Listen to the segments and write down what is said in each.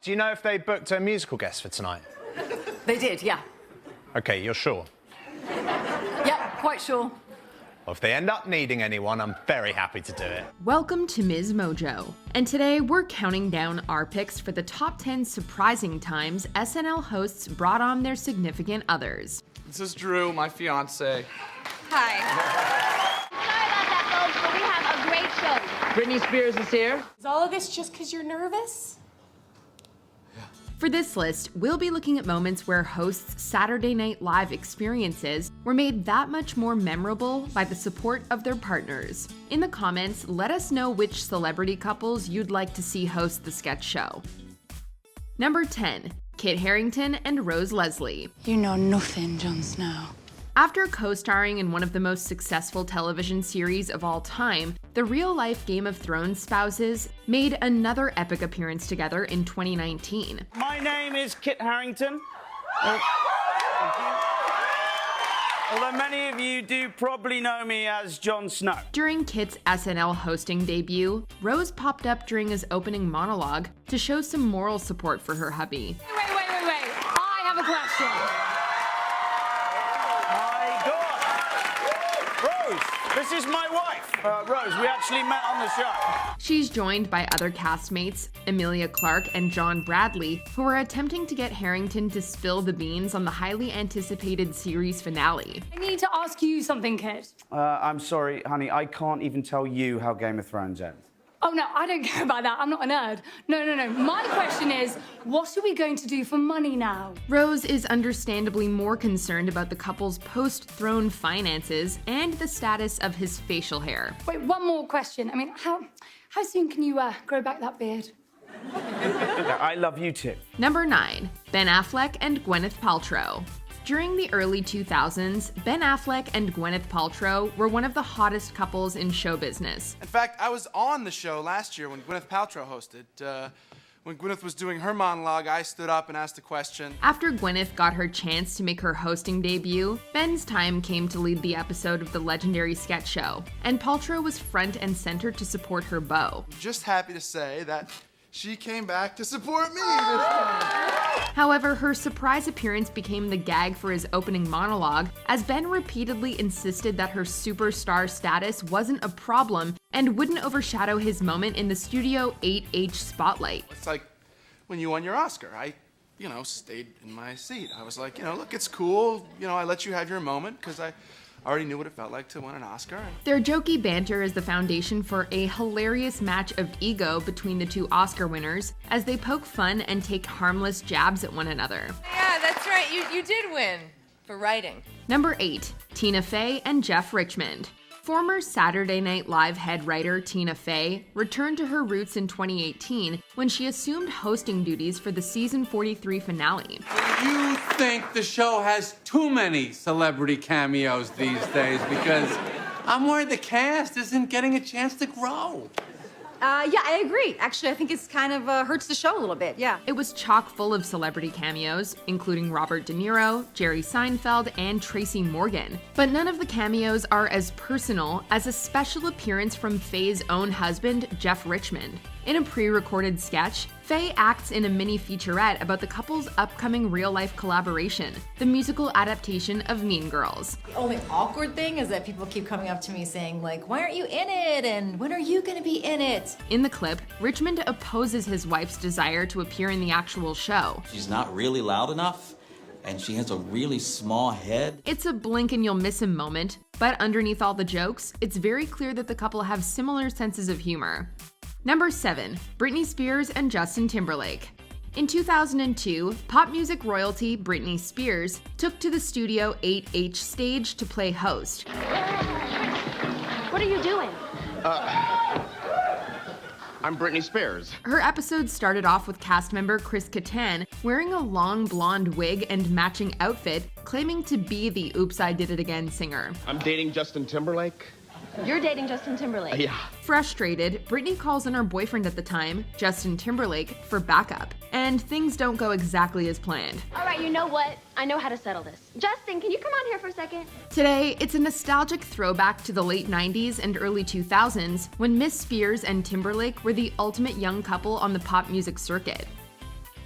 Do you know if they booked a musical guest for tonight? They did, yeah. Okay, you're sure? Yeah, quite sure. Well, if they end up needing anyone, I'm very happy to do it. Welcome to MsMojo, and today we're counting down our picks for the top 10 surprising times SNL hosts brought on their significant others. This is Drew, my fiance. Hi. Sorry about that, folks, but we have a great show. Britney Spears is here. Is all of this just because you're nervous? For this list, we'll be looking at moments where hosts' Saturday Night Live experiences were made that much more memorable by the support of their partners. In the comments, let us know which celebrity couples you'd like to see host the sketch show. Number 10, Kit Harington and Rose Leslie. You know nothing, Jon Snow. After co-starring in one of the most successful television series of all time, the real-life Game of Thrones spouses made another epic appearance together in 2019. My name is Kit Harington. Although many of you do probably know me as Jon Snow. During Kit's SNL hosting debut, Rose popped up during his opening monologue to show some moral support for her hubby. Wait. I have a question. This is my wife, Rose. We actually met on the show. She's joined by other castmates, Emilia Clarke and John Bradley, who are attempting to get Harington to spill the beans on the highly anticipated series finale. I need to ask you something, Kit. I'm sorry, honey. I can't even tell you how Game of Thrones ends. Oh, no, I don't care about that. I'm not a nerd. No. My question is, what are we going to do for money now? Rose is understandably more concerned about the couple's post-throne finances and the status of his facial hair. Wait, one more question. I mean, how soon can you grow back that beard? I love you too. Number 9, Ben Affleck and Gwyneth Paltrow. During the early 2000s, Ben Affleck and Gwyneth Paltrow were one of the hottest couples in show business. In fact, I was on the show last year when Gwyneth Paltrow hosted. When Gwyneth was doing her monologue, I stood up and asked a question. After Gwyneth got her chance to make her hosting debut, Ben's time came to lead the episode of the legendary sketch show, and Paltrow was front and center to support her beau. Just happy to say that she came back to support me this time. However, her surprise appearance became the gag for his opening monologue, as Ben repeatedly insisted that her superstar status wasn't a problem and wouldn't overshadow his moment in the Studio 8H spotlight. It's like when you won your Oscar. I stayed in my seat. I was like, look, it's cool. I let you have your moment because I already knew what it felt like to win an Oscar. Their jokey banter is the foundation for a hilarious match of ego between the two Oscar winners as they poke fun and take harmless jabs at one another. Yeah, that's right. You did win for writing. Number 8, Tina Fey and Jeff Richmond. Former Saturday Night Live head writer Tina Fey returned to her roots in 2018 when she assumed hosting duties for the season 43 finale. You think the show has too many celebrity cameos these days because I'm worried the cast isn't getting a chance to grow. Yeah, I agree. Actually, I think it's kind of hurts the show a little bit, yeah. It was chock full of celebrity cameos, including Robert De Niro, Jerry Seinfeld, and Tracy Morgan. But none of the cameos are as personal as a special appearance from Fey's own husband, Jeff Richmond. In a pre-recorded sketch, Fey acts in a mini featurette about the couple's upcoming real-life collaboration, the musical adaptation of Mean Girls. The only awkward thing is that people keep coming up to me saying, like, why aren't you in it? And when are you gonna be in it? In the clip, Richmond opposes his wife's desire to appear in the actual show. She's not really loud enough, and she has a really small head. It's a blink and you'll miss him moment, but underneath all the jokes, it's very clear that the couple have similar senses of humor. Number 7, Britney Spears and Justin Timberlake. In 2002, pop music royalty Britney Spears took to the Studio 8H stage to play host. What are you doing? I'm Britney Spears. Her episode started off with cast member Chris Kattan wearing a long blonde wig and matching outfit, claiming to be the Oops, I Did It Again singer. I'm dating Justin Timberlake. You're dating Justin Timberlake. Yeah. Frustrated, Britney calls in her boyfriend at the time, Justin Timberlake, for backup. And things don't go exactly as planned. All right, you know what? I know how to settle this. Justin, can you come out here for a second? Today, it's a nostalgic throwback to the late 90s and early 2000s when Miss Spears and Timberlake were the ultimate young couple on the pop music circuit.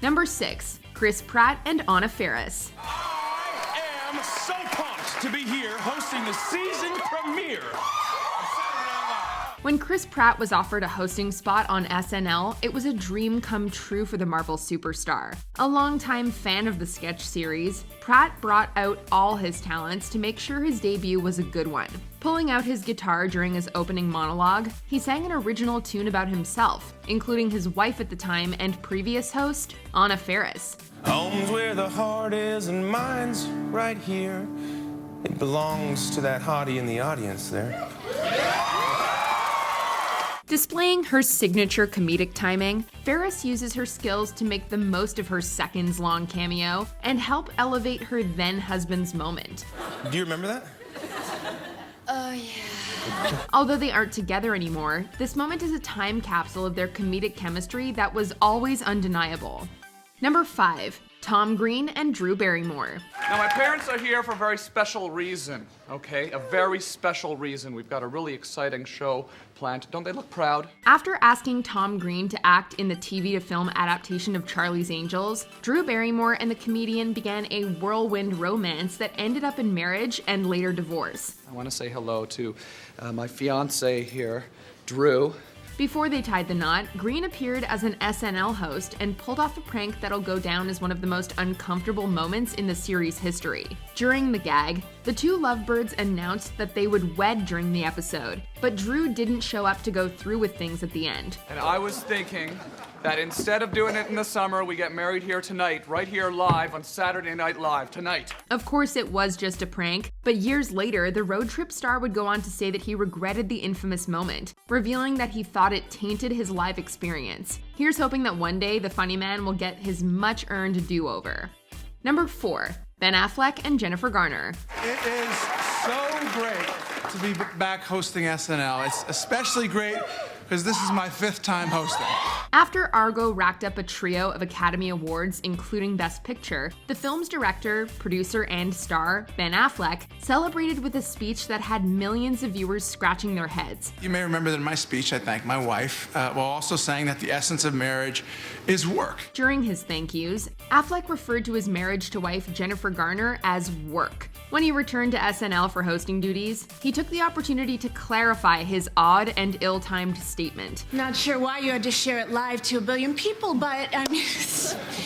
Number 6. Chris Pratt and Anna Faris. I am so pumped to be here hosting the season premiere of Saturday Night Live. When Chris Pratt was offered a hosting spot on SNL, it was a dream come true for the Marvel superstar. A longtime fan of the sketch series, Pratt brought out all his talents to make sure his debut was a good one. Pulling out his guitar during his opening monologue, he sang an original tune about himself, including his wife at the time and previous host, Anna Faris. Home's where the heart is and mine's right here. It belongs to that hottie in the audience there. Displaying her signature comedic timing, Faris uses her skills to make the most of her seconds-long cameo and help elevate her then-husband's moment. Do you remember that? Yeah. Although they aren't together anymore, this moment is a time capsule of their comedic chemistry that was always undeniable. Number 5. Tom Green and Drew Barrymore. Now, my parents are here for a very special reason, okay? A very special reason. We've got a really exciting show planned. Don't they look proud? After asking Tom Green to act in the TV-to-film adaptation of Charlie's Angels, Drew Barrymore and the comedian began a whirlwind romance that ended up in marriage and later divorce. I want to say hello to my fiance here, Drew. Before they tied the knot, Green appeared as an SNL host and pulled off a prank that'll go down as one of the most uncomfortable moments in the series' history. During the gag, the two lovebirds announced that they would wed during the episode, but Drew didn't show up to go through with things at the end. And I was thinking that instead of doing it in the summer, we get married here tonight, right here live on Saturday Night Live, tonight. Of course it was just a prank, but years later, the road trip star would go on to say that he regretted the infamous moment, revealing that he thought it tainted his live experience. Here's hoping that one day the funny man will get his much-earned do-over. Number 4. Ben Affleck and Jennifer Garner. It is so great to be back hosting SNL. It's especially great because this is my 5th time hosting. After Argo racked up a trio of Academy Awards, including Best Picture, the film's director, producer, and star, Ben Affleck, celebrated with a speech that had millions of viewers scratching their heads. You may remember that in my speech I thanked my wife, while also saying that the essence of marriage is work. During his thank yous, Affleck referred to his marriage to wife Jennifer Garner as work. When he returned to SNL for hosting duties, he took the opportunity to clarify his odd and ill-timed statement. Not sure why you had to share it live to 1 billion people, but I mean...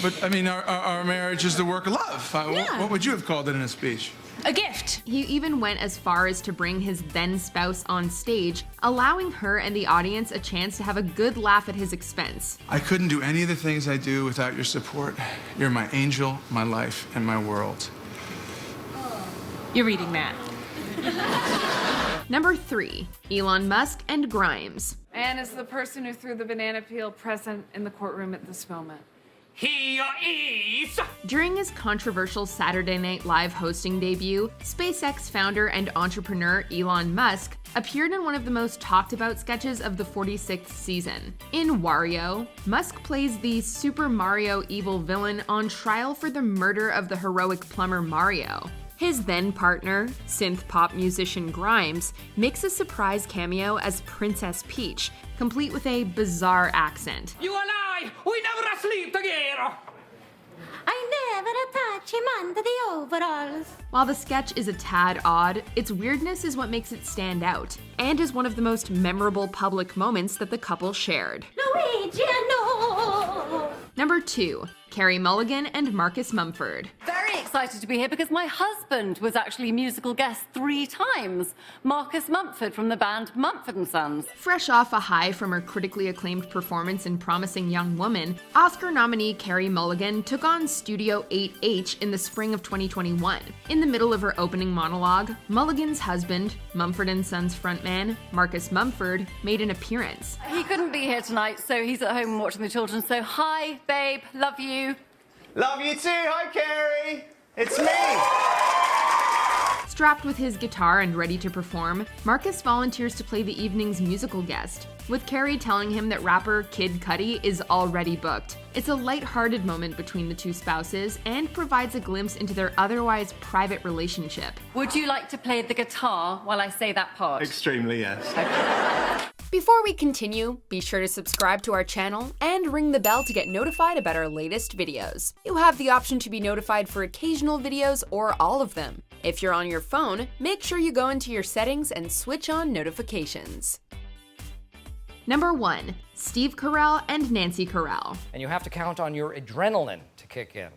But, I mean, our marriage is the work of love. Yeah. What would you have called it in a speech? A gift. He even went as far as to bring his then-spouse on stage, allowing her and the audience a chance to have a good laugh at his expense. I couldn't do any of the things I do without your support. You're my angel, my life, and my world. You're reading that. Number 3. Elon Musk and Grimes. Anne is the person who threw the banana peel present in the courtroom at this moment. Here is... During his controversial Saturday Night Live hosting debut, SpaceX founder and entrepreneur Elon Musk appeared in one of the most talked about sketches of the 46th season. In Wario, Musk plays the Super Mario evil villain on trial for the murder of the heroic plumber Mario. His then partner, synth pop musician Grimes, makes a surprise cameo as Princess Peach, complete with a bizarre accent. You and I, we never sleep together. I never touch him under the overalls. While the sketch is a tad odd, its weirdness is what makes it stand out, and is one of the most memorable public moments that the couple shared. Luigi, no! Number 2. Carey Mulligan and Marcus Mumford. Very excited to be here because my husband was actually a musical guest 3 times. Marcus Mumford from the band Mumford & Sons. Fresh off a high from her critically acclaimed performance in Promising Young Woman, Oscar nominee Carey Mulligan took on Studio 8H in the spring of 2021. In the middle of her opening monologue, Mulligan's husband, Mumford & Sons frontman Marcus Mumford, made an appearance. He couldn't be here tonight, so he's at home watching the children. So hi, babe, love you. Love you too. Hi, Carey. It's me. Strapped with his guitar and ready to perform, Marcus volunteers to play the evening's musical guest, with Carey telling him that rapper Kid Cudi is already booked. It's a light-hearted moment between the two spouses and provides a glimpse into their otherwise private relationship. Would you like to play the guitar while I say that part? Extremely, yes. Before we continue, be sure to subscribe to our channel and ring the bell to get notified about our latest videos. You have the option to be notified for occasional videos or all of them. If you're on your phone, make sure you go into your settings and switch on notifications. Number 1. Steve Carell and Nancy Carell. And you have to count on your adrenaline to kick in.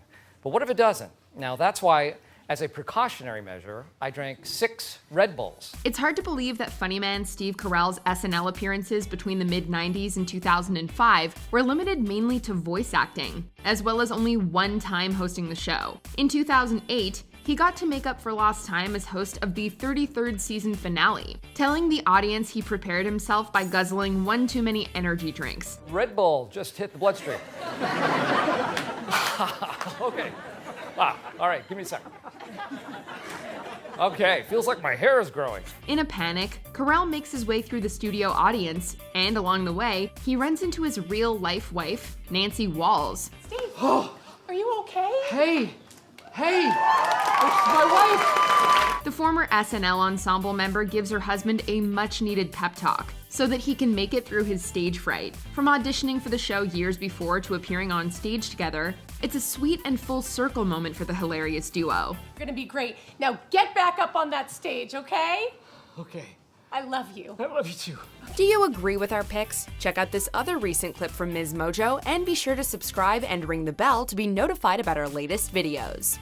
But what if it doesn't? Now that's why, as a precautionary measure, I drank 6 Red Bulls. It's hard to believe that funny man Steve Carell's SNL appearances between the mid-90s and 2005 were limited mainly to voice acting, as well as only one time hosting the show. In 2008, he got to make up for lost time as host of the 33rd season finale, telling the audience he prepared himself by guzzling one too many energy drinks. Red Bull just hit the bloodstream. Okay. Wow. All right, give me a second. Okay, feels like my hair is growing. In a panic, Carell makes his way through the studio audience, and along the way, he runs into his real-life wife, Nancy Walls. Steve, are you okay? Hey, it's my wife. The former SNL ensemble member gives her husband a much-needed pep talk so that he can make it through his stage fright. From auditioning for the show years before to appearing on stage together, it's a sweet and full circle moment for the hilarious duo. You're gonna be great. Now get back up on that stage, okay? Okay. I love you. I love you too. Do you agree with our picks? Check out this other recent clip from MsMojo and be sure to subscribe and ring the bell to be notified about our latest videos.